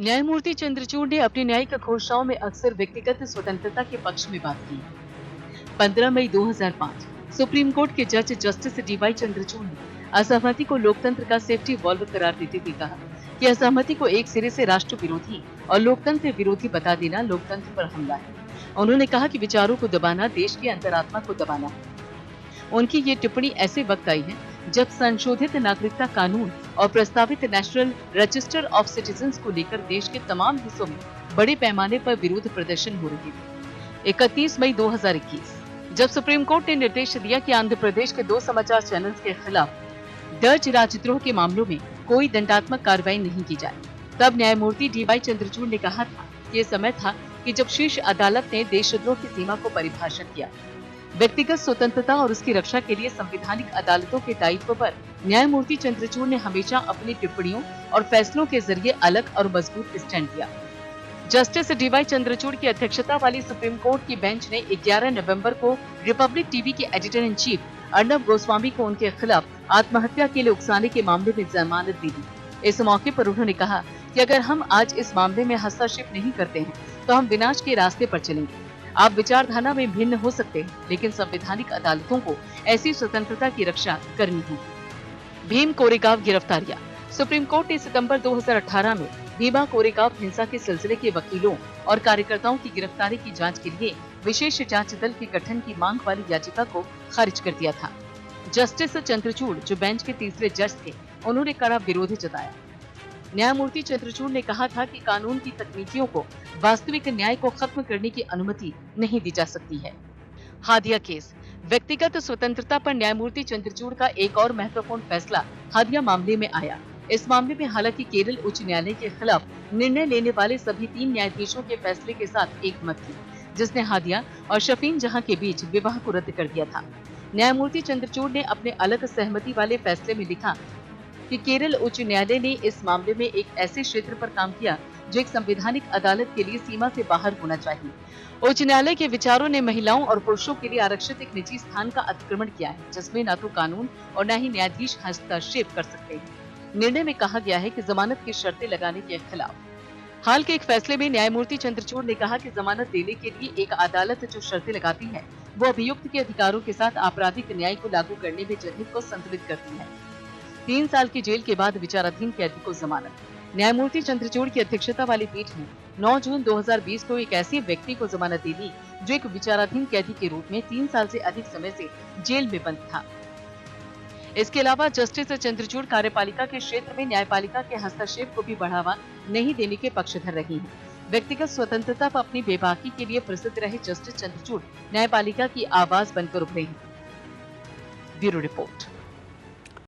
न्यायमूर्ति चंद्रचूड़ ने अपनी न्यायिक घोषणाओं में अक्सर व्यक्तिगत स्वतंत्रता के पक्ष में बात की। 15 मई 2005 सुप्रीम कोर्ट के जज जस्टिस डीवाई चंद्रचूड़ ने असहमति को लोकतंत्र का सेफ्टी वॉल्व करार देते हुए कहा कि असहमति को एक सिरे से राष्ट्र विरोधी और लोकतंत्र विरोधी बता देना लोकतंत्र पर हमला है। उन्होंने कहा कि विचारों को दबाना देश की अंतरात्मा को दबाना है। उनकी ये टिप्पणी ऐसे वक्त आई है जब संशोधित नागरिकता कानून और प्रस्तावित नेशनल रजिस्टर ऑफ सिटीजन्स को लेकर देश के तमाम हिस्सों में बड़े पैमाने पर विरोध प्रदर्शन हो रहे थे। 31 मई 2021 जब सुप्रीम कोर्ट ने निर्देश दिया कि आंध्र प्रदेश के 2 समाचार चैनल्स के खिलाफ दर्ज राजद्रोह के मामलों में कोई दंडात्मक कार्रवाई नहीं की जाए, तब न्यायमूर्ति डीवाई चंद्रचूड़ ने कहा था कि ये समय था कि जब शीर्ष अदालत ने देशद्रोह की सीमा को परिभाषित किया। व्यक्तिगत स्वतंत्रता और उसकी रक्षा के लिए संवैधानिक अदालतों के दायित्व पर न्यायमूर्ति चंद्रचूड़ ने हमेशा अपनी टिप्पणियों और फैसलों के जरिए अलग और मजबूत स्टैंड लिया। जस्टिस डीवाई चंद्रचूड़ की अध्यक्षता वाली सुप्रीम कोर्ट की बेंच ने 11 नवंबर को रिपब्लिक टीवी के editor in chief Arnab Goswami को उनके खिलाफ आत्महत्या के लिए उकसाने के मामले में जमानत दे दी। इस मौके पर उन्होंने कहा कि अगर हम आज इस मामले में हस्तक्षेप नहीं करते हैं तो हम विनाश के रास्ते पर चलेंगे। आप विचारधारा में भिन्न हो सकते हैं, लेकिन संवैधानिक अदालतों को ऐसी स्वतंत्रता की रक्षा करनी होगी। भीम कोरेगांव गिरफ्तारियां। सुप्रीम कोर्ट ने सितंबर 2018 में भीमा कोरेगांव हिंसा के सिलसिले के वकीलों और कार्यकर्ताओं की गिरफ्तारी की जांच के लिए विशेष जांच दल के गठन की मांग वाली याचिका को खारिज कर दिया था। जस्टिस चंद्रचूड़, जो बेंच के तीसरे जज थे, उन्होंने कड़ा विरोध जताया। न्यायमूर्ति चंद्रचूड़ ने कहा था कि कानून की तकनीकियों को वास्तविक न्याय को खत्म करने की अनुमति नहीं दी जा सकती है। हादिया केस। व्यक्तिगत स्वतंत्रता पर न्यायमूर्ति चंद्रचूड़ का एक और महत्वपूर्ण फैसला हादिया मामले में आया। इस मामले में हालांकि केरल उच्च न्यायालय के खिलाफ निर्णय लेने वाले सभी 3 न्यायाधीशों के फैसले के साथ एक मत थी, जिसने हादिया और शफीन जहां के बीच विवाह को रद्द कर दिया था। न्यायमूर्ति चंद्रचूड़ ने अपने अलग सहमति वाले फैसले में लिखा कि केरल उच्च न्यायालय ने इस मामले में एक ऐसे क्षेत्र पर काम किया जो एक संवैधानिक अदालत के लिए सीमा से बाहर होना चाहिए। उच्च न्यायालय के विचारों ने महिलाओं और पुरुषों के लिए आरक्षित एक निजी स्थान का अतिक्रमण किया है, जिसमें न तो कानून और न ही न्यायाधीश हस्तक्षेप कर सकते हैं। निर्णय में कहा गया है कि जमानत की शर्तें लगाने के खिलाफ। हाल के एक फैसले में न्यायमूर्ति चंद्रचूड़ ने कहा कि जमानत देने के लिए एक अदालत जो शर्तें लगाती है वो अभियुक्त के अधिकारों के साथ आपराधिक न्याय को लागू करने में जनहित को संतुलित करती है। 3 साल की जेल के बाद विचाराधीन कैदी को जमानत। न्यायमूर्ति चंद्रचूड़ की अध्यक्षता वाली पीठ ने 9 जून 2020 को एक ऐसे व्यक्ति को जमानत दे दी जो एक विचाराधीन कैदी के रूप में 3 साल से अधिक समय से जेल में बंद था। इसके अलावा जस्टिस चंद्रचूड़ कार्यपालिका के क्षेत्र में न्यायपालिका के हस्तक्षेप को भी बढ़ावा नहीं देने के पक्षधर रही हैं। व्यक्तिगत स्वतंत्रता पर अपनी बेबाकी के लिए प्रसिद्ध रहे जस्टिस चंद्रचूड़ न्यायपालिका की आवाज बनकर उभरे हैं। Bureau report.